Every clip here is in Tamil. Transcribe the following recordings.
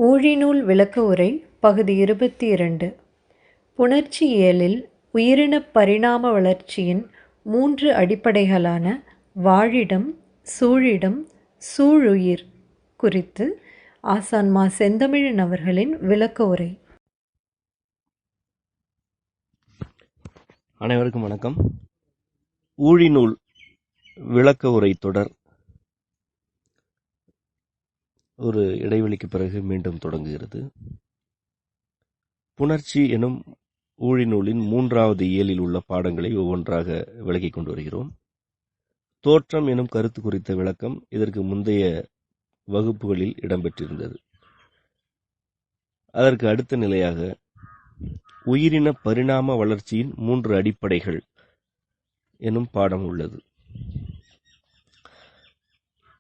ஊழிநூல் விளக்க உரை பகுதி 22. புணர்ச்சியியலில் உயிரினப் பரிணாம வளர்ச்சியின் 3 அடிப்படைகளான வாழிடம், சூழிடம், சூழுயிர் குறித்து ஆசான் மா. செந்தமிழன் அவர்களின் விளக்க உரை. அனைவருக்கும் வணக்கம். ஊழிநூல் விளக்க உரை தொடர் ஒரு இடைவெளிக்கு பிறகு மீண்டும் தொடங்குகிறது. புணர்ச்சி எனும் ஊழிநூலின் 3வது இயலில் உள்ள பாடங்களை ஒவ்வொன்றாக விளக்கிக் கொண்டு வருகிறோம். தோற்றம் எனும் கருத்து குறித்த விளக்கம் இதற்கு முந்தைய வகுப்புகளில் இடம்பெற்றிருந்தது. அதற்கு அடுத்த நிலையாக உயிரின பரிணாம வளர்ச்சியின் 3 அடிப்படைகள் எனும் பாடம் உள்ளது.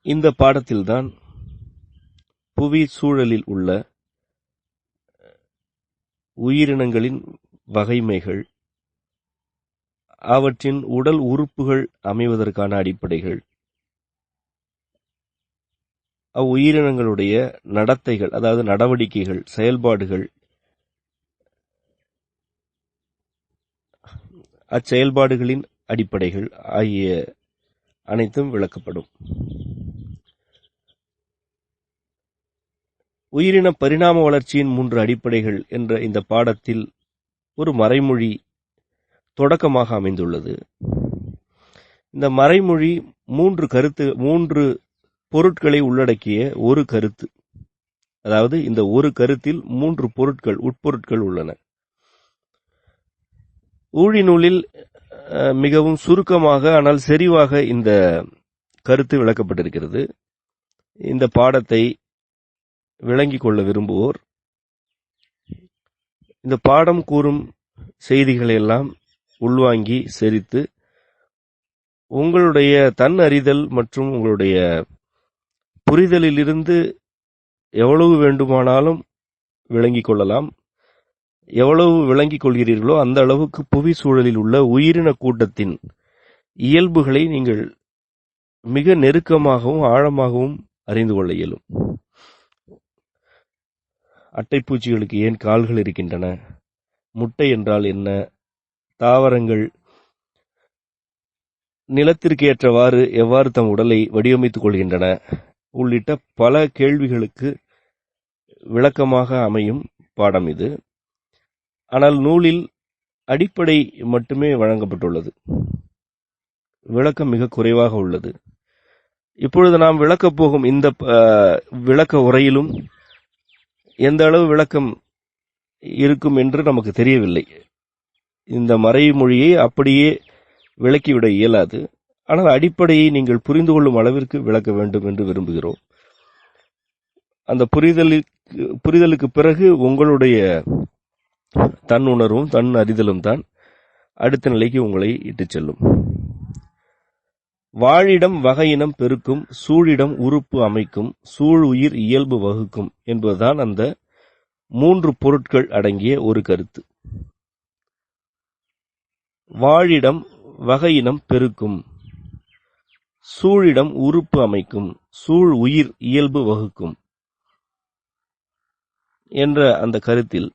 இந்த பாடத்தில்தான் புவி சூழலில் உள்ள உயிரினங்களின் வகைமைகள், அவற்றின் உடல் உறுப்புகள் அமைவதற்கான அடிப்படைகள், அவ்வுயிரினங்களுடைய நடத்தைகள், அதாவது நடவடிக்கைகள், செயல்பாடுகள், அச்செயல்பாடுகளின் அடிப்படைகள் ஆகிய அனைத்தும் விளக்கப்படும். உயிரின பரிணாம வளர்ச்சியின் 3 அடிப்படைகள் என்ற இந்த பாடத்தில் ஒரு மறைமொழி தொடக்கமாக அமைந்துள்ளது. இந்த மறைமொழி 3 பொருட்களை உள்ளடக்கிய ஒரு கருத்து. அதாவது இந்த ஒரு கருத்தில் 3 பொருட்கள், உட்பொருட்கள் உள்ளன. ஊழிநூலில் மிகவும் சுருக்கமாக ஆனால் செறிவாக இந்த கருத்து விளக்கப்பட்டிருக்கிறது. இந்த பாடத்தை விளங்கிக் கொள்ள விரும்புவோர் இந்த பாடம் கூறும் செய்திகளை எல்லாம் உள்வாங்கி செரித்து உங்களுடைய தன் அறிதல் மற்றும் உங்களுடைய புரிதலிலிருந்து எவ்வளவு வேண்டுமானாலும் விளங்கிக் கொள்ளலாம். எவ்வளவு விளங்கிக் கொள்கிறீர்களோ அந்த அளவுக்கு புவி சூழலில் உள்ள உயிரின கூட்டத்தின் இயல்புகளை நீங்கள் மிக நெருக்கமாகவும் ஆழமாகவும் அறிந்து கொள்ள இயலும். அட்டைப்பூச்சிகளுக்கு ஏன் கால்கள் இருக்கின்றன? முட்டை என்றால் என்ன? தாவரங்கள் நிலத்திற்கு ஏற்றவாறு எவ்வாறு தம் உடலை வடிவமைத்துக் கொள்கின்றன? உள்ளிட்ட பல கேள்விகளுக்கு விளக்கமாக அமையும் பாடம் இது. ஆனால் நூலில் அடிப்படை மட்டுமே வழங்கப்பட்டுள்ளது. விளக்கம் மிக குறைவாக உள்ளது. இப்பொழுது நாம் விளக்கப் போகும் இந்த விளக்க உரையிலும் எந்த அளவு விளக்கம் இருக்கும் என்று நமக்கு தெரியவில்லை. இந்த மறைமொழியை அப்படியே விளக்கிவிட இயலாது. ஆனால் அடிப்படையை நீங்கள் புரிந்து கொள்ளும் அளவிற்கு விளக்க வேண்டும் என்று விரும்புகிறோம். அந்த புரிதலுக்கு பிறகு உங்களுடைய தன் உணர்வும் தன் அறிதலும் தான் அடுத்த நிலைக்கு உங்களை இட்டுச் செல்லும். வாழிடம் வகையினம் பெருக்கும், சூழிடம் உறுப்பு அமைக்கும், சூழ் உயிர் இயல்பு வகுக்கும் என்பதுதான் அந்த 3 பொருட்கள் அடங்கிய ஒரு கருத்து. வாழிடம் வகையினம் பெருக்கும், சூழிடம் உறுப்பு அமைக்கும், சூழ் உயிர் இயல்பு வகுக்கும் என்ற அந்த கருத்தில்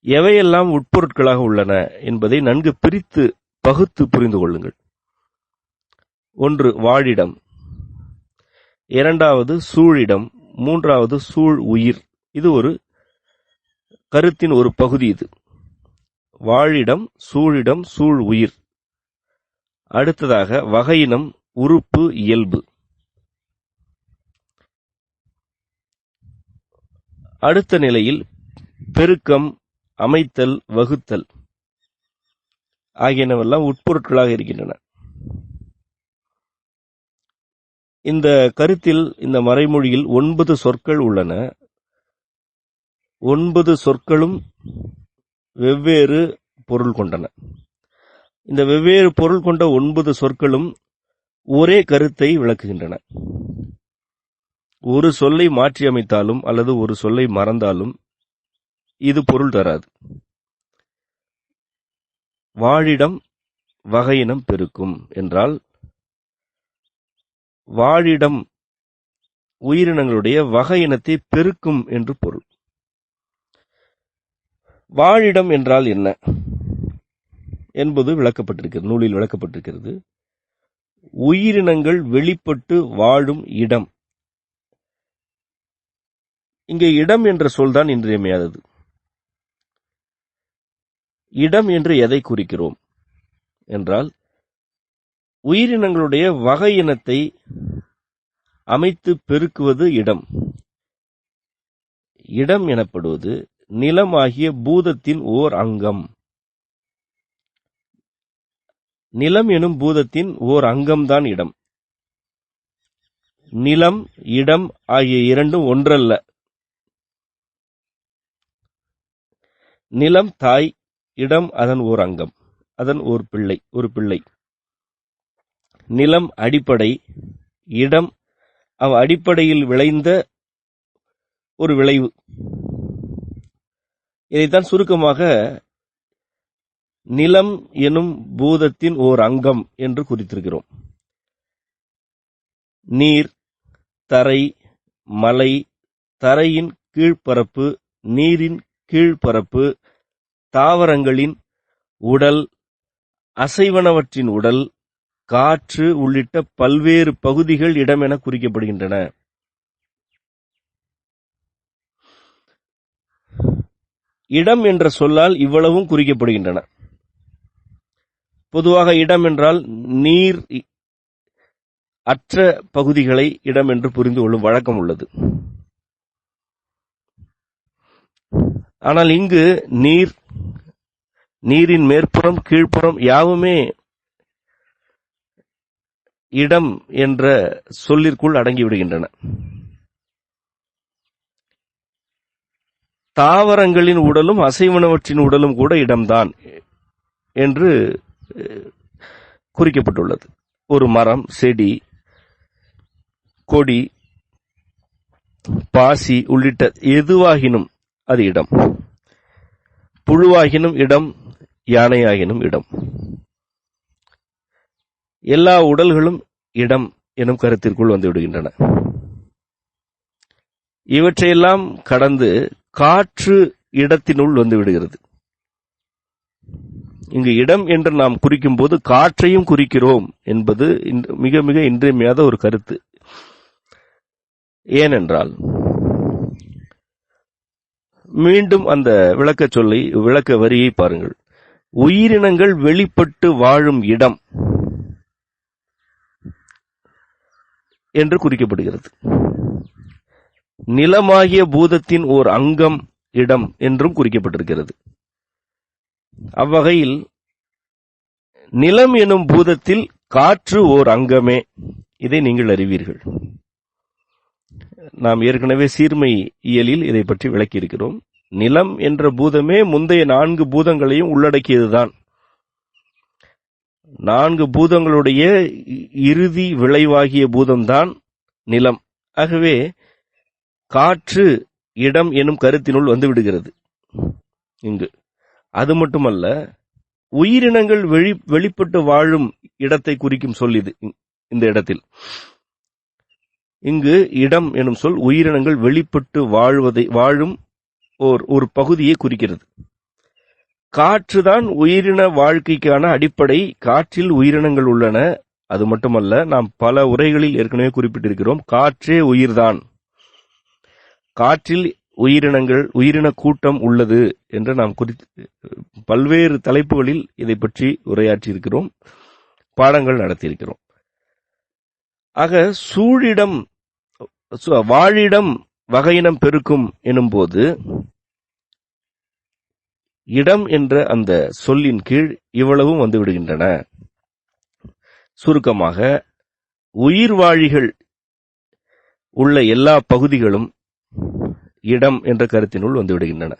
எவையெல்லாம் உட்பொருட்களாக உள்ளன என்பதை நன்கு பிரித்து பகுத்து புரிந்து கொள்ளுங்கள். 1 வாழிடம், 2வது சூழிடம், 3வது சூழ் உயிர். இது ஒரு கருத்தின் ஒரு பகுதி. இது வாழிடம், சூழிடம், சூழ் உயிர். அடுத்ததாக வகையினம், உறுப்பு, இயல்பு. அடுத்த நிலையில் பெருக்கம், அமைத்தல், வகுத்தல் ஆகியனவெல்லாம் உட்பொருட்களாக இருக்கின்றன. இந்த கருத்தில், இந்த மறைமொழியில் 9 சொற்கள் உள்ளன. 9 சொற்களும் வெவ்வேறு பொருள் கொண்டன. இந்த வெவ்வேறு பொருள் கொண்ட 9 சொற்களும் ஒரே கருத்தை விளக்குகின்றன. ஒரு சொல்லை மாற்றி அமைத்தாலும் அல்லது ஒரு சொல்லை மறந்தாலும் இது பொருள் தராது. வாழிடம் வகையினம் பெருக்கும் என்றால், வாழிடம் உயிரினங்களுடைய வகை இனத்தை பெருக்கும் என்று பொருள். வாழிடம் என்றால் என்ன என்பது விளக்கப்பட்டிருக்கிறது, நூலில் விளக்கப்பட்டிருக்கிறது. உயிரினங்கள் வெளிப்பட்டு வாழும் இடம். இங்கே இடம் என்ற சொல்தான் இன்றியமையாதது. இடம் என்று எதை குறிக்கிறோம் என்றால், உயிரினங்களுடைய வகை இனத்தை அமைத்து பெருக்குவது இடம். இடம் எனப்படுவது நிலமாகிய பூதத்தின் ஓர் அங்கம். நிலம் எனும் பூதத்தின் ஓர் அங்கம்தான் இடம். நிலம், இடம் ஆகிய இரண்டும் ஒன்றல்ல. நிலம் தாய், இடம் அதன் ஓர் அங்கம், அதன் ஒரு பிள்ளை. நிலம் அடிப்படை, இடம் அவ் அடிப்படையில் விளைந்த ஒரு விளைவு. இதைத்தான் சுருக்கமாக நிலம் எனும் பூதத்தின் ஓர் அங்கம் என்று குறித்திருக்கிறோம். நீர், தரை, மலை, தரையின் கீழ்ப்பரப்பு, நீரின் கீழ்ப்பரப்பு, தாவரங்களின் உடல், அசைவனவற்றின் உடல், காற்று உள்ளிட்ட பல்வேறு பகுதிகள் இடம் என குறிக்கப்படுகின்றன. இடம் என்ற சொல்லால் இவ்வளவும் குறிக்கப்படுகின்றன. பொதுவாக இடம் என்றால் நீர் அற்ற பகுதிகளை இடம் என்று புரிந்து கொள்ளும் வழக்கம் உள்ளது. ஆனால் இங்கு நீரின் மேற்புறம், கீழ்ப்புறம் யாவுமே இடம் என்ற சொல்லிற்குள் அடங்கிவிடுகின்றன. தாவரங்களின் உடலும் அசைவனவற்றின் உடலும் கூட இடம்தான் என்று குறிக்கப்பட்டுள்ளது. ஒரு மரம், செடி, கொடி, பாசி உள்ளிட்ட எதுவாகினும் அது இடம். புழுவாகினும் இடம், யானையாகினும் இடம். எல்லா உடல்களும் இடம் எனும் கருத்திற்குள் வந்துவிடுகின்றன. இவற்றையெல்லாம் கடந்து காற்று இடத்தினுள் வந்துவிடுகிறது. இங்கு இடம் என்று நாம் குறிக்கும் போது காற்றையும் குறிக்கிறோம் என்பது மிக மிக இன்றியமையாத ஒரு கருத்து. ஏனென்றால், மீண்டும் அந்த விளக்க வரியை பாருங்கள். உயிரினங்கள் வெளிப்பட்டு வாழும் இடம் என்று குறிக்கப்படுகிறது. நிலமாகிய பூதத்தின் ஓர் அங்கம் இடம் என்றும் குறிக்கப்பட்டிருக்கிறது. அவ்வகையில் நிலம் எனும் பூதத்தில் காற்று ஓர் அங்கமே. இதை நீங்கள் அறிவீர்கள். நாம் ஏற்கனவே சீர்மை இயலில் இதை பற்றி விளக்கியிருக்கிறோம். நிலம் என்ற பூதமே முந்தைய 4 பூதங்களையும் உள்ளடக்கியதுதான். 4 பூதங்களுடைய இறுதி விளைவாகிய பூதம்தான் நிலம். ஆகவே காற்று இடம் எனும் கருத்தினுள் வந்துவிடுகிறது இங்கு. அது மட்டுமல்ல, உயிரினங்கள் வெளிப்பட்டு வாழும் இடத்தை குறிக்கும் சொல் இது. இந்த இடத்தில் இங்கு இடம் எனும் சொல் உயிரினங்கள் வெளிப்பட்டு வாழும் ஒரு பகுதியை குறிக்கிறது. காற்றுதான் உயிரின வாழ்க்கைக்கான அடிப்படை. காற்றில் உயிரினங்கள் உள்ளன. அது மட்டுமல்ல, நாம் பல உரைகளில் ஏற்கனவே குறிப்பிட்டிருக்கிறோம், காற்றே உயிர்தான். காற்றில் உயிரின கூட்டம் உள்ளது என்று நாம் பல்வேறு தலைப்புகளில் இதை பற்றி உரையாற்றியிருக்கிறோம், பாடங்கள் நடத்தியிருக்கிறோம். ஆக வாழிடம் வகையினம் பெருக்கும் எனும்போது இடம் என்ற அந்த சொல்லின் கீழ் இவ்வளவும் வந்துவிடுகின்றன. சுருக்கமாக, உயிர்வாழிகள் உள்ள எல்லா பகுதிகளும் இடம் என்ற கருத்தினுள் வந்துவிடுகின்றன.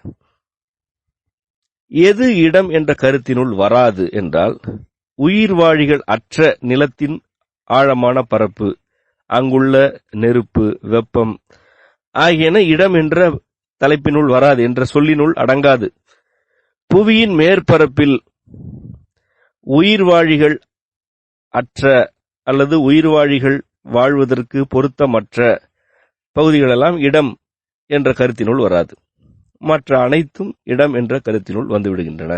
எது இடம் என்ற கருத்தினுள் வராது என்றால், உயிர்வாழிகள் அற்ற நிலத்தின் ஆழமான பரப்பு, அங்குள்ள நெருப்பு, வெப்பம் ஆகியன இடம் என்ற தலைப்பினுள் வராது, என்ற சொல்லினுள் அடங்காது. புவியின் மேற்பரப்பில் உயிர்வாழிகள் அற்ற அல்லது உயிர்வாழிகள் வாழ்வதற்கு பொருத்தமற்ற பகுதிகளெல்லாம் இடம் என்ற கருத்தினுள் வராது. மற்ற அனைத்தும் இடம் என்ற கருத்தினுள் வந்துவிடுகின்றன.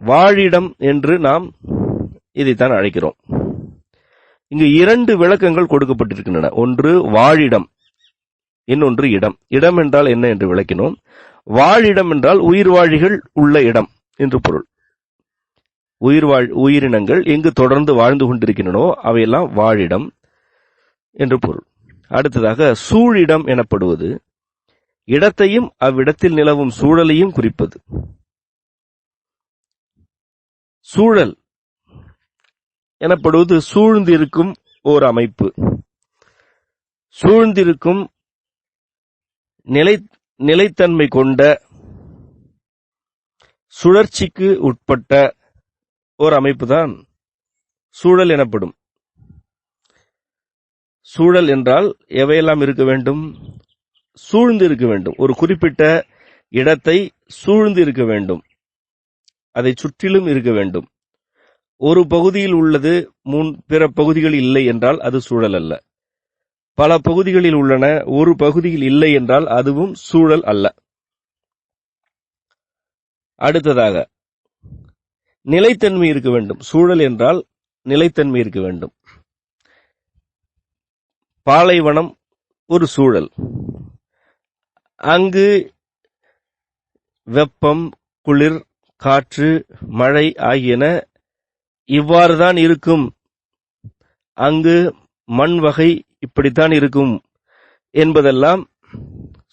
வாழிடம் என்று நாம் இதைத்தான் அழைக்கிறோம். இங்கு 2 விளக்கங்கள் கொடுக்கப்பட்டிருக்கின்றன. ஒன்று வாழிடம், இன்னொன்று இடம். இடம் என்றால் என்ன என்று விளக்கினோம். வாழிடம் என்றால் உயிர்வாழிகள் உள்ள இடம் என்று பொருள். உயிரினங்கள் எங்கு தொடர்ந்து வாழ்ந்து கொண்டிருக்கின்றனோ அவையெல்லாம் வாழிடம் என்று பொருள். அடுத்ததாக சூழிடம் எனப்படுவது இடத்தையும் அவ்விடத்தில் நிலவும் சூழலையும் குறிப்பது. சூழல் எனப்படுவது சூழ்ந்திருக்கும் ஓர் அமைப்பு, சூழ்ந்திருக்கும் நிலைத்தன்மை கொண்ட சுழற்சிக்கு உட்பட்ட ஓர் அமைப்புதான் சூழல் எனப்படும். சூழல் என்றால் எவையெல்லாம் இருக்க வேண்டும்? சூழ்ந்து இருக்க வேண்டும். ஒரு குறிப்பிட்ட இடத்தை சூழ்ந்து இருக்க வேண்டும், அதை சுற்றிலும் இருக்க வேண்டும். ஒரு பகுதியில் உள்ளது பிற பகுதிகள் இல்லை என்றால் அது சூழல் அல்ல. பல பகுதிகளில் உள்ளன, ஒரு பகுதியில் இல்லை என்றால் அதுவும் சூழல் அல்ல. அடுத்ததாக நிலைத்தன்மை இருக்க வேண்டும். சூழல் என்றால் நிலைத்தன்மை இருக்க வேண்டும். பாலைவனம் ஒரு சூழல். அங்கு வெப்பம், குளிர், காற்று, மழை ஆகியன இவ்வாறுதான் இருக்கும். அங்கு மண் வகை இப்படித்தான் இருக்கும் என்பதெல்லாம்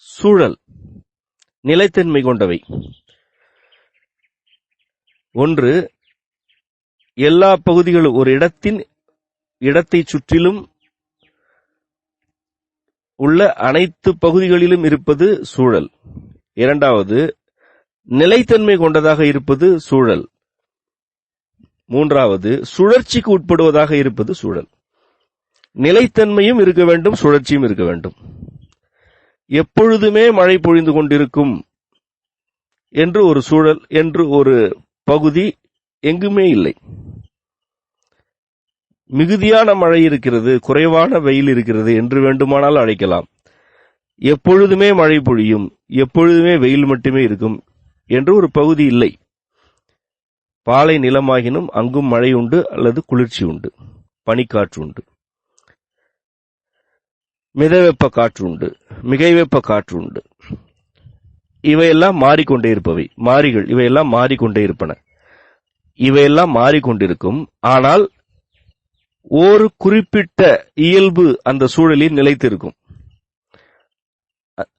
சூழல், நிலைத்தன்மை கொண்டவை. ஒன்று, எல்லா பகுதிகளும் ஒரு இடத்தை சுற்றிலும் உள்ள அனைத்து பகுதிகளிலும் இருப்பது சூழல். இரண்டாவது, நிலைத்தன்மை கொண்டதாக இருப்பது சூழல். மூன்றாவது, சுழற்சிக்கு உட்படுவதாக இருப்பது சூழல். நிலைத்தன்மையும் இருக்க வேண்டும், சுழற்சியும் இருக்க வேண்டும். எப்பொழுதுமே மழை பொழிந்து கொண்டிருக்கும் என்று ஒரு சூழல், என்று ஒரு பகுதி எங்குமே இல்லை. மிகுதியான மழை இருக்கிறது, குறைவான வெயில் இருக்கிறது என்று வேண்டுமானால் அழைக்கலாம். எப்பொழுதுமே மழை பொழியும், எப்பொழுதுமே வெயில் மட்டுமே இருக்கும் என்று ஒரு பகுதி இல்லை. பாலை நிலமாகினும் அங்கும் மழை உண்டு அல்லது குளிர்ச்சி உண்டு, பனிக்காற்று உண்டு, மிதவெப்ப காற்று உண்டு, மிகை வெப்ப காற்று உண்டு. இவையெல்லாம் மாறிக்கொண்டே இருப்பவை, மாறிகள். இவையெல்லாம் மாறிக்கொண்டே இருப்பன. இவையெல்லாம் மாறிக்கொண்டிருக்கும். ஆனால் ஒரு குறிப்பிட்ட இயல்பு அந்த சூழலில் நிலைத்திருக்கும்.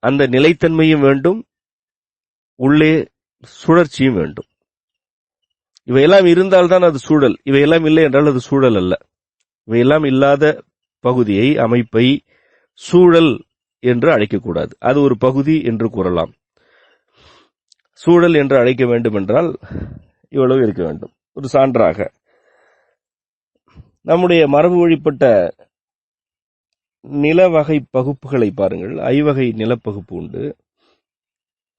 அந்த நிலைத்தன்மையும் வேண்டும், உள்ளே சுழற்சியும் வேண்டும். இவையெல்லாம் இருந்தால்தான் அது சூழல். இவையெல்லாம் இல்லை என்றால் அது சூழல் அல்ல. இவையெல்லாம் இல்லாத பகுதியை, அமைப்பை சூழல் என்று அழைக்கக்கூடாது. அது ஒரு பகுதி என்று கூறலாம். சூழல் என்று அழைக்க வேண்டும் என்றால் இவ்வளவு இருக்க வேண்டும். ஒரு சான்றாக நம்முடைய மரபு வழிப்பட்ட நிலவகை பகுப்புகளை பாருங்கள். 5 வகை நிலப்பகுப்பு உண்டு.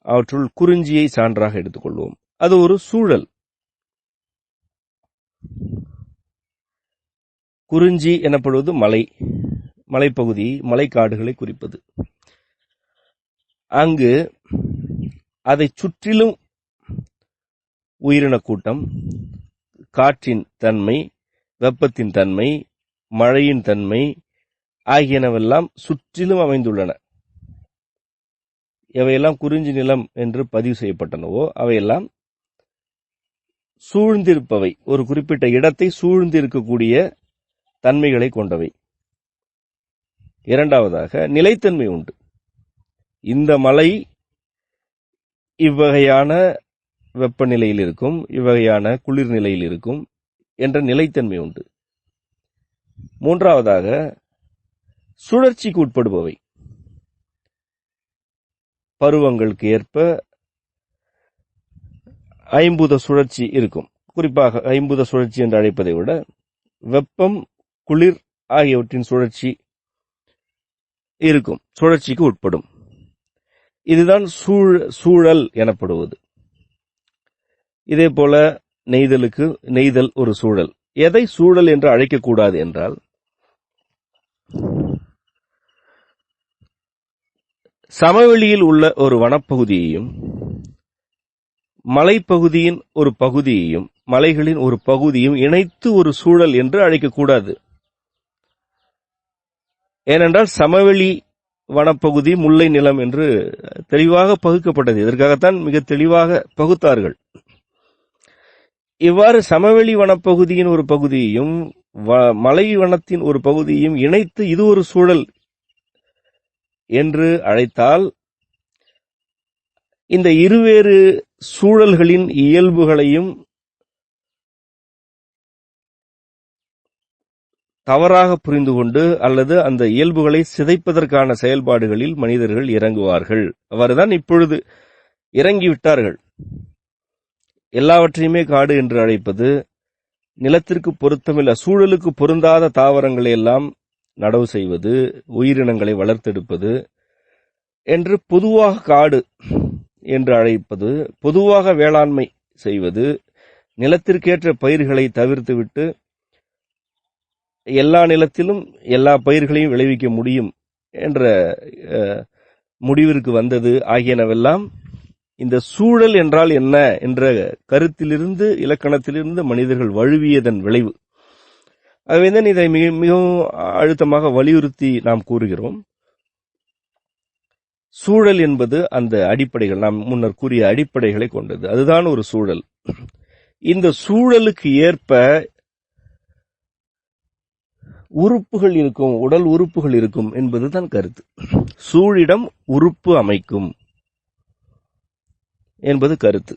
அவற்றுள் குறிஞ்சியை சான்றாக எடுத்துக்கொள்வோம். அது ஒரு சூழல். குறிஞ்சி எனப்படுவது மலைப்பகுதி, மலைக்காடுகளை குறிப்பது. அங்கு அதை சுற்றிலும் உயிரின கூட்டம், காற்றின் தன்மை, வெப்பத்தின் தன்மை, மழையின் தன்மை ஆகியனவெல்லாம் சுற்றிலும் அமைந்துள்ளன. எவையெல்லாம் குறிஞ்சி நிலம் என்று பதிவு செய்யப்பட்டனவோ அவையெல்லாம் சூழ்ந்திருப்பவை, ஒரு குறிப்பிட்ட இடத்தை சூழ்ந்திருக்கக்கூடிய தன்மைகளை கொண்டவை. இரண்டாவதாக நிலைத்தன்மை உண்டு. இந்த மலை இவ்வகையான வெப்பநிலையில் இருக்கும், இவ்வகையான குளிர்நிலையில் இருக்கும் என்ற நிலைத்தன்மை உண்டு. மூன்றாவதாக சுழற்சிக்கு உட்படுபவை. பருவங்களுக்கு ஏற்ப ஐம்பூத சுழற்சி இருக்கும். குறிப்பாக ஐம்பூத சுழற்சி என்று அழைப்பதை விட வெப்பம், குளிர் ஆகியவற்றின் சுழற்சி இருக்கும், சுழற்சிக்கு உட்படும். இதுதான் சூழல் எனப்படுவது. இதே போல நெய்தல் ஒரு சூழல். எதை சூழல் என்று அழைக்கக்கூடாது என்றால், சமவெளியில் உள்ள ஒரு வனப்பகுதியையும் மலைப்பகுதியின் ஒரு பகுதியையும் மலைகளின் ஒரு பகுதியும் இணைத்து ஒரு சூழல் என்று அழைக்கக்கூடாது. ஏனென்றால் சமவெளி வனப்பகுதி முல்லை நிலம் என்று தெளிவாக பகுக்கப்பட்டது. இதற்காகத்தான் மிக தெளிவாக பகுத்தார்கள். இவ்வாறு சமவெளி வனப்பகுதியின் ஒரு பகுதியையும் மலை வனத்தின் ஒரு பகுதியையும் இணைத்து இது ஒரு சூழல் என்று அழைத்தால் இந்த இருவேறு சூழல்களின் இயல்புகளையும் தவறாக புரிந்து கொண்டு அல்லது அந்த இயல்புகளை சிதைப்பதற்கான செயல்பாடுகளில் மனிதர்கள் இறங்குவார்கள். அவர்தான் இப்பொழுது இறங்கிவிட்டார்கள். எல்லாவற்றையுமே காடு என்று அழைப்பது, நிலத்திற்கு பொருத்தமில்ல சூழலுக்கு பொருந்தாத தாவரங்களை எல்லாம் நடவு செய்வது, உயிரினங்களை வளர்த்தெடுப்பது என்று பொதுவாக காடு என்று அழைப்பது, பொதுவாக வேளாண்மை செய்வது, நிலத்திற்கேற்ற பயிர்களை தவிர்த்துவிட்டு எல்லா நிலத்திலும் எல்லா பயிர்களையும் விளைவிக்க முடியும் என்ற முடிவிற்கு வந்தது ஆகியனவெல்லாம் இந்த சூழல் என்றால் என்ன என்ற கருத்திலிருந்து இலக்கணத்திலிருந்து மனிதர்கள் வழுவியதன் விளைவு. ஆகவேதான் இதை மிகவும் அழுத்தமாக வலியுறுத்தி நாம் கூறுகிறோம். சூழல் என்பது அந்த அடிப்படைகள், நாம் முன்னர் கூறிய அடிப்படைகளை கொண்டது. அதுதான் ஒரு சூழல். இந்த சூழலுக்கு ஏற்ப உறுப்புகள் இருக்கும், உடல் உறுப்புகள் இருக்கும் என்பதுதான் கருத்து. சூழிடம் உறுப்பு அமைக்கும் என்பது கருத்து.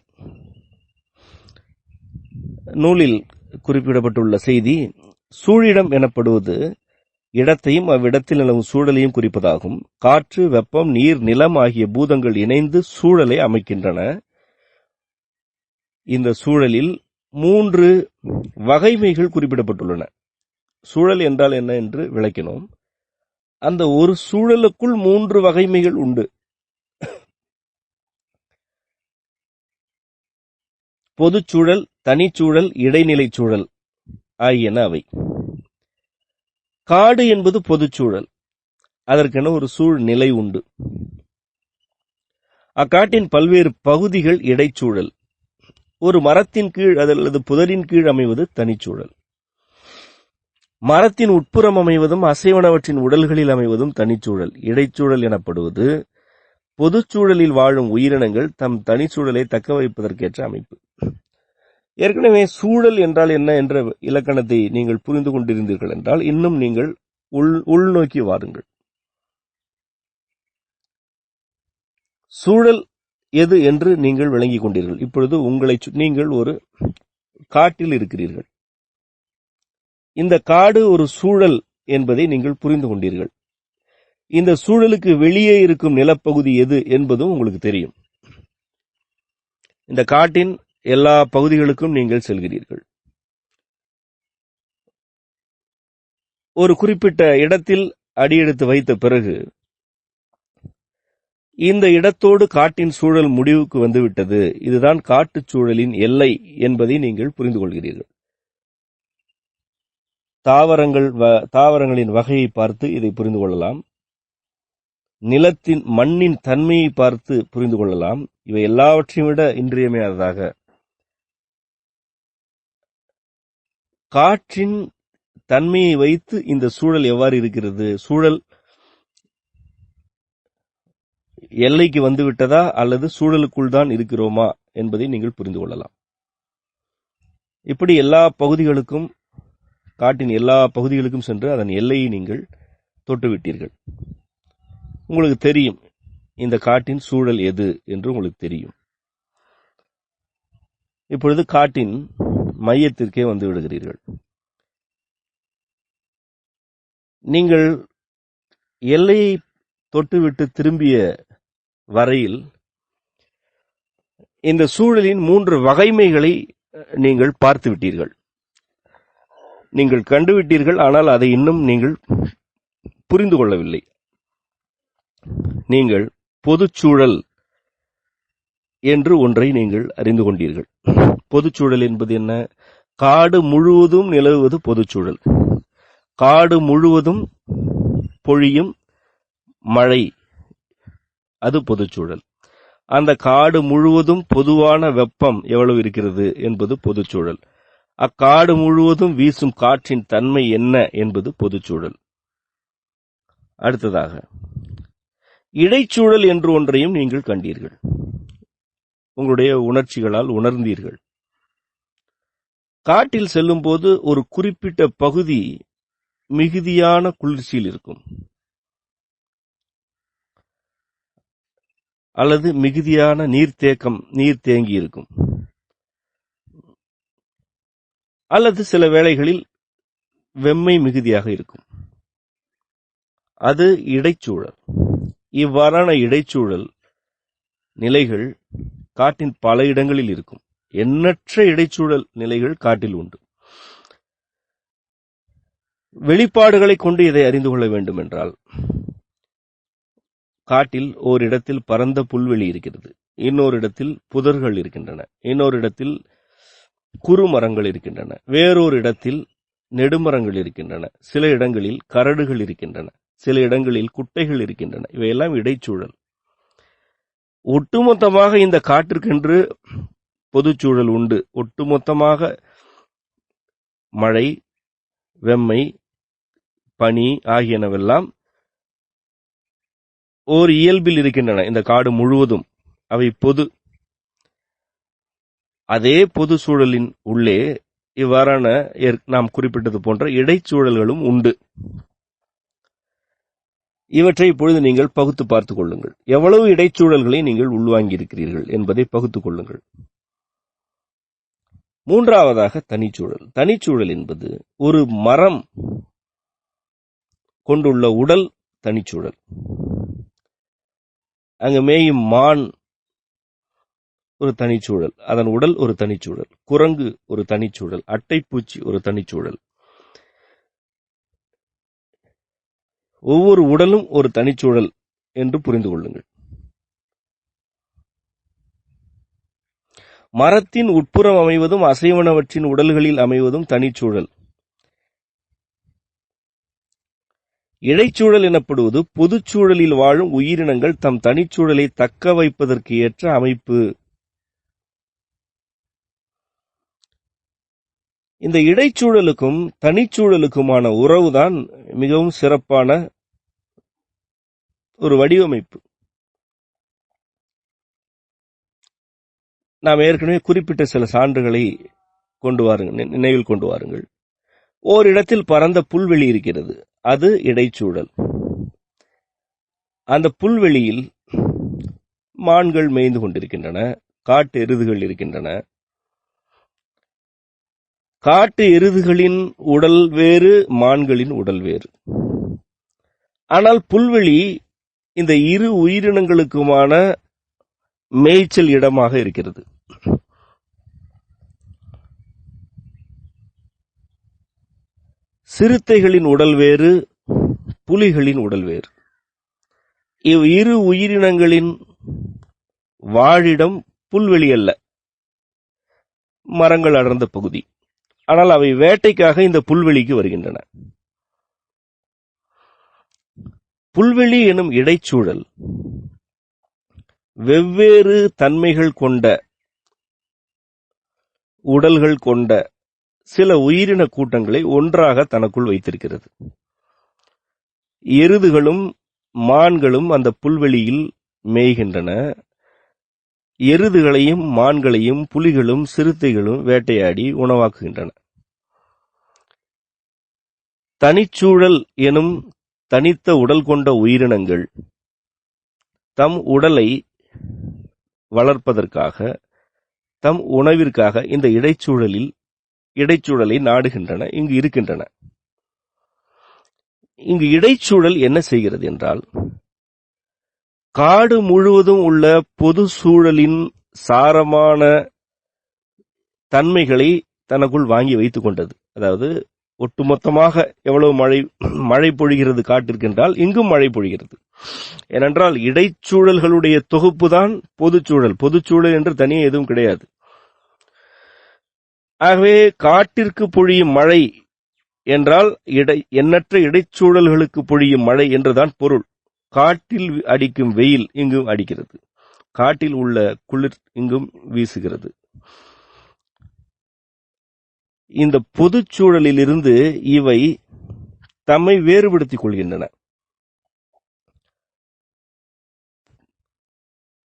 நூலில் குறிப்பிடப்பட்டுள்ள செய்தி, சூழிடம் எனப்படுவது இடத்தையும் அவ்விடத்தில் நிலவும் சூழலையும் குறிப்பதாகும். காற்று, வெப்பம், நீர், நிலம் ஆகிய பூதங்கள் இணைந்து சூழலை அமைக்கின்றன. இந்த சூழலில் 3 வகைமைகள் குறிப்பிடப்பட்டுள்ளன. சூழல் என்றால் என்ன என்று விளக்கினோம். அந்த ஒரு சூழலுக்குள் 3 வகைமைகள் உண்டு. பொதுச்சூழல், தனிச்சூழல், இடைநிலை சூழல் ஆகியன அவை. காடு என்பது பொதுச்சூழல். அதற்கென ஒரு சூழ்நிலை உண்டு. அக்காட்டின் பல்வேறு பகுதிகள் இடைச்சூழல். ஒரு மரத்தின் கீழ் அல்லது புதரின் கீழ் அமைவது தனிச்சூழல். மரத்தின் உட்புறம் அமைவதும் அசைவனவற்றின் உடல்களில் அமைவதும் தனிச்சூழல். இடைச்சூழல் எனப்படுவது பொதுச்சூழலில் வாழும் உயிரினங்கள் தம் தனிச்சூழலை தக்க வைப்பதற்கேற்ற அமைப்பு. ஏற்கனவே சூழல் என்றால் என்ன என்ற இலக்கணத்தை நீங்கள் புரிந்து கொண்டிருந்தீர்கள் என்றால் இன்னும் நீங்கள் உள்நோக்கி வாருங்கள். சூழல் எது என்று நீங்கள் விளங்கிக் கொண்டீர்கள். இப்பொழுது நீங்கள் ஒரு காட்டில் இருக்கிறீர்கள். இந்த காடு ஒரு சூழல் என்பதை நீங்கள் புரிந்து கொண்டீர்கள். இந்த சூழலுக்கு வெளியே இருக்கும் நிலப்பகுதி எது என்பதும் உங்களுக்கு தெரியும். இந்த காட்டின் எல்லா பகுதிகளுக்கும் நீங்கள் செல்கிறீர்கள். ஒரு குறிப்பிட்ட இடத்தில் அடியெடுத்து வைத்த பிறகு இந்த இடத்தோடு காட்டின் சூழல் முடிவுக்கு வந்துவிட்டது, இதுதான் காட்டுச் சூழலின் எல்லை என்பதை நீங்கள் புரிந்து கொள்கிறீர்கள். தாவரங்களின் வகையை பார்த்து இதை புரிந்து கொள்ளலாம். மண்ணின் தன்மையை பார்த்து புரிந்து கொள்ளலாம். இவை எல்லாவற்றையும் விட இன்றியமையாததாக காற்றின் தன்மையை வைத்து இந்த சூழல் எவ்வாறு இருக்கிறது, சூழல் எல்லைக்கு வந்துவிட்டதா அல்லது சூழலுக்குள் தான் இருக்கிறோமா என்பதை நீங்கள் புரிந்து கொள்ளலாம். இப்படி எல்லா பகுதிகளுக்கும், காட்டின் எல்லா பகுதிகளுக்கும் சென்று அதன் எல்லையை நீங்கள் தொட்டுவிட்டீர்கள். உங்களுக்கு தெரியும் இந்த காட்டின் சூழல் எது என்று உங்களுக்கு தெரியும். இப்பொழுது காட்டின் மையத்திற்கே வந்து விடுகிறீர்கள். நீங்கள் எல்லையை தொட்டுவிட்டு திரும்பிய வரையில் இந்த சூழலின் 3 வகைமைகளை நீங்கள் பார்த்து விட்டீர்கள், நீங்கள் கண்டுவிட்டீர்கள். ஆனால் அதை இன்னும் நீங்கள் புரிந்து கொள்ளவில்லை. நீங்கள் பொதுச்சூழல் என்று ஒன்றை நீங்கள் அறிந்து கொண்டீர்கள். பொதுச்சூழல் என்பது என்ன? காடு முழுவதும் நிலவுவது பொதுச்சூழல். காடு முழுவதும் பொழியும் மழை அது பொதுச்சூழல். அந்த காடு முழுவதும் பொதுவான வெப்பம் எவ்வளவு இருக்கிறது என்பது பொதுச்சூழல். அக்காடு முழுவதும் வீசும் காற்றின் தன்மை என்ன என்பது பொதுச்சூழல். அடுத்ததாக இடைச்சூழல் என்று ஒன்றையும் நீங்கள் கண்டீர்கள், உங்களுடைய உணர்ச்சிகளால் உணர்ந்தீர்கள். காட்டில் செல்லும் போது ஒரு குறிப்பிட்ட பகுதி மிகுதியான குளிர்ச்சியில் இருக்கும், அல்லது மிகுதியான நீர் தேங்கி இருக்கும், அல்லது சில வேளைகளில் வெம்மை மிகுதியாக இருக்கும். அது இடைச்சூழல். இவ்வாறான இடைச்சூழல் நிலைகள் காட்டின் பல இடங்களில் இருக்கும். எண்ணற்ற இடைச்சூழல் நிலைகள் காட்டில் உண்டு. வெளிப்பாடுகளை கொண்டு இதை அறிந்து கொள்ள வேண்டும் என்றால், காட்டில் ஓரிடத்தில் பரந்த புல்வெளி இருக்கிறது, இன்னொரு இடத்தில் புதர்கள் இருக்கின்றன, இன்னொரு இடத்தில் குறுமரங்கள் இருக்கின்றன, வேறொரு இடத்தில் நெடுமரங்கள் இருக்கின்றன, சில இடங்களில் கரடுகள் இருக்கின்றன, சில இடங்களில் குட்டைகள் இருக்கின்றன. இவையெல்லாம் இடைச்சூழல். ஒட்டுமொத்தமாக இந்த காட்டிற்கென்று பொதுச்சூழல் உண்டு. ஒட்டுமொத்தமாக மழை, வெம்மை, பனி ஆகியனவெல்லாம் ஓர் இயல்பில் இருக்கின்றன. இந்த காடு முழுவதும் அவை பொது. அதே பொது சூழலின் உள்ளே இவ்வாறான நாம் குறிப்பிட்டது போன்ற இடைச்சூழல்களும் உண்டு. இவற்றை இப்பொழுது நீங்கள் பகுத்து பார்த்துக் கொள்ளுங்கள். எவ்வளவு இடைச்சூழல்களை நீங்கள் உள்வாங்கி இருக்கிறீர்கள் என்பதை பகுத்துக் கொள்ளுங்கள். மூன்றாவதாக தனிச்சூழல். தனிச்சூழல் என்பது ஒரு மரம் கொண்டுள்ள உடல் தனிச்சூழல். அங்கு மேயும் மான் ஒரு தனிச்சூழல், அதன் உடல் ஒரு தனிச்சூழல், குரங்கு ஒரு தனிச்சூழல், அட்டைப்பூச்சி ஒரு தனிச்சூழல். ஒவ்வொரு உடலும் ஒரு தனிச்சூழல் என்று புரிந்து கொள்ளுங்கள். மரத்தின் உட்புறம் அமைவதும் அசைவனவற்றின் உடல்களில் அமைவதும் தனிச்சூழல். இடைச்சூழல் எனப்படுவது பொதுச்சூழலில் வாழும் உயிரினங்கள் தம் தனிச்சூழலை தக்க வைப்பதற்கு ஏற்ற அமைப்பு. இந்த இடைச்சூழலுக்கும் தனிச்சூழலுக்குமான உறவுதான் மிகவும் சிறப்பான ஒரு வடிவமைப்பு. நாம் ஏற்கனவே குறிப்பிட்ட சில சான்றுகளை நினைவில் கொண்டு வாருங்கள். ஓரிடத்தில் பரந்த புல்வெளி இருக்கிறது, அது இடைச்சூழல். அந்த புல்வெளியில் மான்கள் மேய்ந்து கொண்டிருக்கின்றன, காட்டு எருதுகள் இருக்கின்றன. காட்டு எருதுகளின் உடல் வேறு, மான்களின் உடல் வேறு. ஆனால் புல்வெளி இந்த இரு உயிரினங்களுக்குமான மேய்ச்சல் இடமாக இருக்கிறது. சிறுத்தைகளின் உடல் வேறு, புலிகளின் உடல் வேறு. இவ் இரு உயிரினங்களின் வாழிடம் புல்வெளி அல்ல, மரங்கள் அடர்ந்த பகுதி. ஆனால் அவை வேட்டைக்காக இந்த புல்வெளிக்கு வருகின்றன. புல்வெளி எனும் இடைச்சூழல் வெவ்வேறு தன்மைகள் கொண்ட உடல்கள் கொண்ட சில உயிரின கூட்டங்களை ஒன்றாக தனக்குள் வைத்திருக்கிறது. எருதுகளும் மான்களும் அந்த புல்வெளியில் மேய்கின்றன. எருதுகளையும் மான்களையும் புலிகளும் சிறுத்தைகளும் வேட்டையாடி உணவாக்குகின்றன. தனிச்சூழல் எனும் தனித்த உடல் கொண்ட உயிரினங்கள் தம் உடலை வளர்ப்பதற்காக, தம் உணவிற்காக இந்த இடைச்சூழலை நாடுகின்றன, இங்கு இருக்கின்றன. இங்கு இடைச்சூழல் என்ன செய்கிறது என்றால், காடு முழுவதும் உள்ள பொது சூழலின் சாரமான தன்மைகளை தனக்குள் வாங்கி வைத்துக் கொண்டது. அதாவது ஒட்டுமொத்தமாக எவ்வளவு மழை பொழிகிறது காட்டிற்கென்றால் இங்கும் மழை பொழிகிறது. ஏனென்றால் இடைச்சூழல்களுடைய தொகுப்பு தான் பொதுச்சூழல். பொதுச்சூழல் என்று தனியே எதுவும் கிடையாது. ஆகவே காட்டிற்கு பொழியும் மழை என்றால் எண்ணற்ற இடைச்சூழல்களுக்கு பொழியும் மழை என்றுதான் பொருள். காட்டில் அடிக்கும் வெயில் இங்கும் அடிக்கிறது, காட்டில் உள்ள குளிர் இங்கும் வீசுகிறது. இந்த பொதுச் சூழலிலிருந்து இவை தம்மை வேறுபடுத்திக் கொள்கின்றன.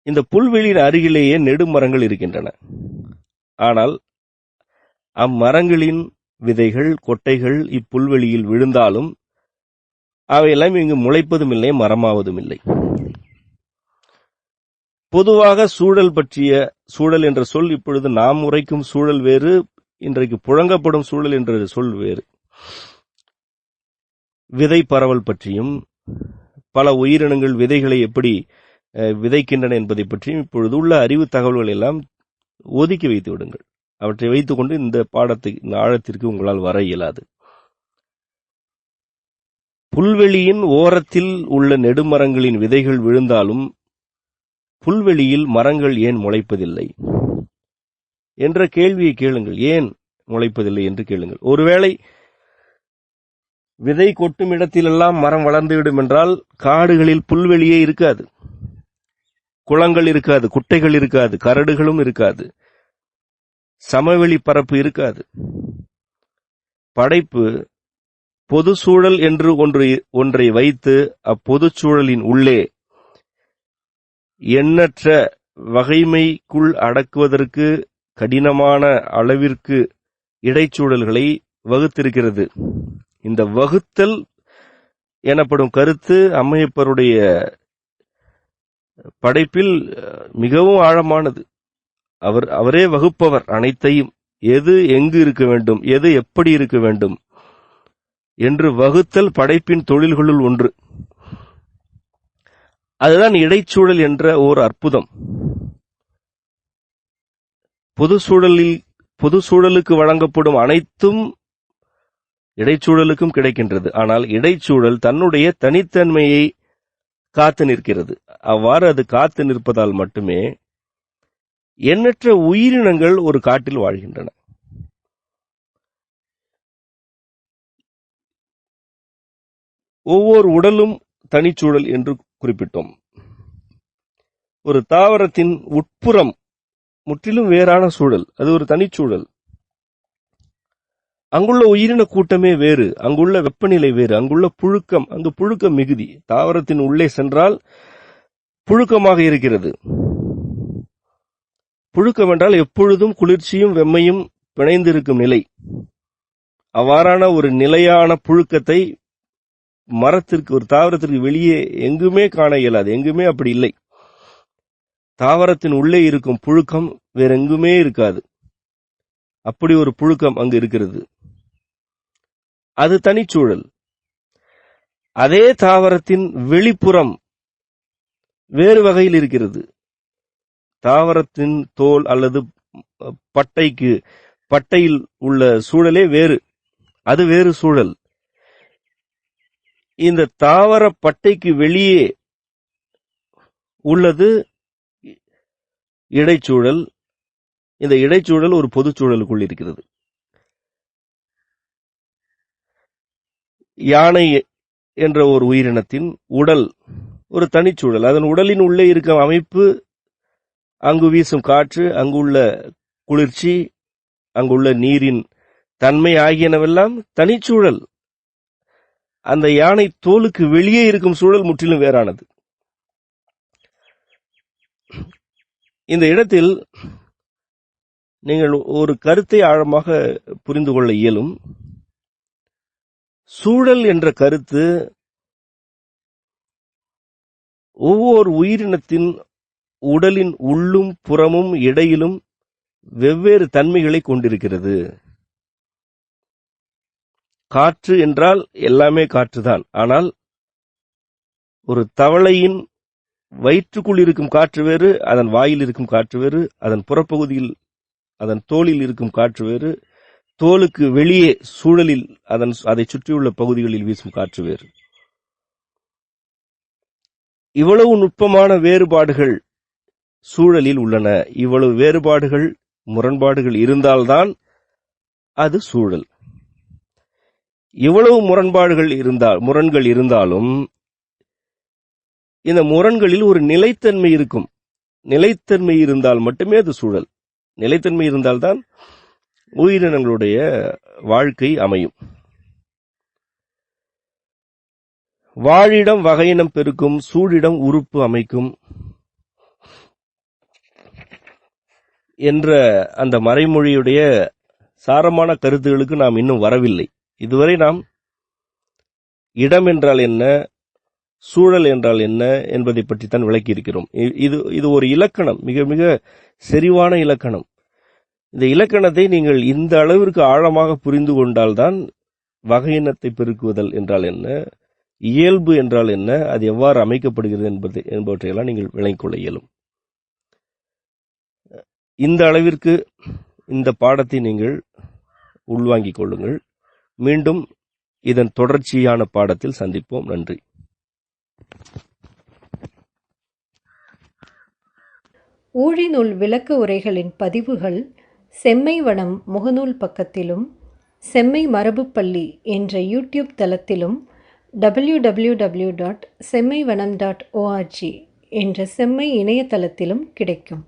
இந்த புல்வெளியின் அருகிலேயே நெடுமரங்கள் இருக்கின்றன. ஆனால் அம்மரங்களின் விதைகள், கொட்டைகள் இப்புல்வெளியில் விழுந்தாலும் அவையெல்லாம் இங்கு முளைப்பதும் இல்லை, மரமாவதும் இல்லை. பொதுவாக சூழல் பற்றிய, சூழல் என்ற சொல் இப்பொழுது நாம் உரைக்கும் சூழல் வேறு, இன்றைக்கு புழங்கப்படும் சூழல் என்ற சொல் வேறு. விதை பரவல் பற்றியும், பல உயிரினங்கள் விதைகளை எப்படி விதைக்கின்றன என்பதை பற்றியும் இப்பொழுது உள்ள அறிவு தகவல்கள் எல்லாம் ஒதுக்கி வைத்து விடுங்கள். அவற்றை வைத்துக் கொண்டு இந்த பாடத்தின் ஆழத்திற்கு உங்களால் வர இயலாது. புல்வெளியின் ஓரத்தில் உள்ள நெடுமரங்களின் விதைகள் விழுந்தாலும் புல்வெளியில் மரங்கள் ஏன் முளைப்பதில்லை என்ற கேள்வியை கேளுங்கள். ஏன் முளைப்பதில்லை என்று கேளுங்கள். ஒருவேளை விதை கொட்டும் இடத்திலெல்லாம் மரம் வளர்ந்துவிடும் என்றால் காடுகளில் புல்வெளியே இருக்காது, குளங்கள் இருக்காது, குட்டைகள் இருக்காது, கரடுகளும் இருக்காது, சமவெளி பரப்பு இருக்காது. படைப்பு பொது சூழல் என்று ஒன்றை வைத்து அப்பொது சூழலின் உள்ளே எண்ணற்ற வகைமைக்குள் அடக்குவதற்கு கடினமான அளவிற்கு இடைச்சூழல்களை வகுத்திருக்கிறது. இந்த வகுத்தல் எனப்படும் கருத்து அம்மையப்பருடைய படைப்பில் மிகவும் ஆழமானது. அவரே வகுப்பவர் அனைத்தையும். எது எங்கு இருக்க வேண்டும், எது எப்படி இருக்க வேண்டும் என்று வகுத்தல் படைப்பின் தொழில்களுள் ஒன்று. அதுதான் இடைச்சூழல் என்ற ஓர் அற்புதம். பொது சூழலுக்கு வழங்கப்படும் அனைத்தும் இடைச்சூழலுக்கும் கிடைக்கின்றது. ஆனால் இடைச்சூழல் தன்னுடைய தனித்தன்மையை காத்து நிற்கிறது. அவ்வாறு அது காத்து நிற்பதால் மட்டுமே எண்ணற்ற உயிரினங்கள் ஒரு காட்டில் வாழ்கின்றன. ஒவ்வொரு உடலும் தனிச்சூழல் என்று குறிப்பிட்டோம். ஒரு தாவரத்தின் உட்புறம் முற்றிலும் வேறான சூழல், அது ஒரு தனிச்சூழல். அங்குள்ள உயிரின கூட்டமே வேறு, அங்குள்ள வெப்பநிலை வேறு, அங்குள்ள புழுக்கம், அங்கு புழுக்கம் மிகுதி. தாவரத்தின் உள்ளே சென்றால் புழுக்கமாக இருக்கிறது. புழுக்கம் என்றால் எப்பொழுதும் குளிர்ச்சியும் வெம்மையும் பிணைந்திருக்கும் நிலை. அவ்வாறான ஒரு நிலையான புழுக்கத்தை மரத்திற்கு, ஒரு தாவரத்திற்கு வெளியே எங்குமே காண இயலாது. எங்குமே அப்படி இல்லை. தாவரத்தின் உள்ளே இருக்கும் புழுக்கம் வேற எங்குமே இருக்காது. அப்படி ஒரு புழுக்கம் அங்கு இருக்கிறது. அது தனிச்சூழல். அதே தாவரத்தின் வெளிப்புறம் வேறு வகையில் இருக்கிறது. தாவரத்தின் தோல் அல்லது பட்டையில் உள்ள சூழலே வேறு, அது வேறு சூழல். இந்த தாவர பட்டைக்கு வெளியே உள்ளது இடைச்சூழல். இந்த இடைச்சூழல் ஒரு பொது சூழலுக்குள் இருக்கிறது. யானை என்ற ஒரு உயிரினத்தின் உடல் ஒரு தனிச்சூழல். அதன் உடலின் உள்ளே இருக்கும் அமைப்பு, அங்கு வீசும் காற்று, அங்குள்ள குளிர்ச்சி, அங்குள்ள நீரின் தன்மை ஆகியனவெல்லாம் தனிச்சூழல். அந்த யானை தோலுக்கு வெளியே இருக்கும் சூழல் முற்றிலும் வேறானது. இந்த இடத்தில் நீங்கள் ஒரு கருத்தை ஆழமாக புரிந்து கொள்ள இயலும். சூழல் என்ற கருத்து ஒவ்வொரு உயிரினத்தின் உடலின் உள்ளும் புறமும் இடையிலும் வெவ்வேறு தன்மைகளை கொண்டிருக்கிறது. காற்று என்றால் எல்லாமே காற்றுதான். ஆனால் ஒரு தவளையின் வயிற்றுக்குள் இருக்கும் காற்று வேறு, அதன் வாயில் இருக்கும் காற்று வேறு, அதன் புறப்பகுதியில், அதன் தோலில் இருக்கும் காற்று வேறு, தோலுக்கு வெளியே சூழலில் அதை சுற்றியுள்ள பகுதிகளில் வீசும் காற்று வேறு. இவ்வளவு நுட்பமான வேறுபாடுகள் சூழலில் உள்ளன. இவ்வளவு வேறுபாடுகள், முரண்பாடுகள் இருந்தால்தான் அது சூழல். இவ்வளவு முரண்கள் இருந்தாலும் இந்த முரண்களில் ஒரு நிலைத்தன்மை இருக்கும். நிலைத்தன்மை இருந்தால் மட்டுமே அது சூழல். நிலைத்தன்மை இருந்தால்தான் உயிரினங்களுடைய வாழ்க்கை அமையும். வாழிடம் வகையினம் பெருக்கும், சூழிடம் உறுப்பு அமைக்கும் என்ற அந்த மறைமொழியுடைய சாரமான கருத்துகளுக்கு நாம் இன்னும் வரவில்லை. இதுவரை நாம் இடம் என்றால் என்ன, சூழல் என்றால் என்ன என்பதை பற்றித்தான் விளக்கியிருக்கிறோம். இது ஒரு இலக்கணம், மிக மிக செறிவான இலக்கணம். இந்த இலக்கணத்தை நீங்கள் இந்த அளவிற்கு ஆழமாக புரிந்து கொண்டால்தான் வகையினத்தை பெருக்குவதல் என்றால் என்ன, இயல்பு என்றால் என்ன, அது எவ்வாறு அமைக்கப்படுகிறது என்பவற்றையெல்லாம் நீங்கள் விளங்கிக் கொள்ள இயலும். இந்த அளவிற்கு இந்த பாடத்தை நீங்கள் உள்வாங்கிக் கொள்ளுங்கள். மீண்டும் இதன் தொடர்ச்சியான பாடத்தில் சந்திப்போம். நன்றி. ஊழிநூல் விளக்க உரைகளின் பதிவுகள் செம்மைவனம் முகநூல் பக்கத்திலும் செம்மை மரபுப்பள்ளி என்ற யூடியூப் தளத்திலும் www.semmaivanam.org என்ற செம்மை இணையதளத்திலும் கிடைக்கும்.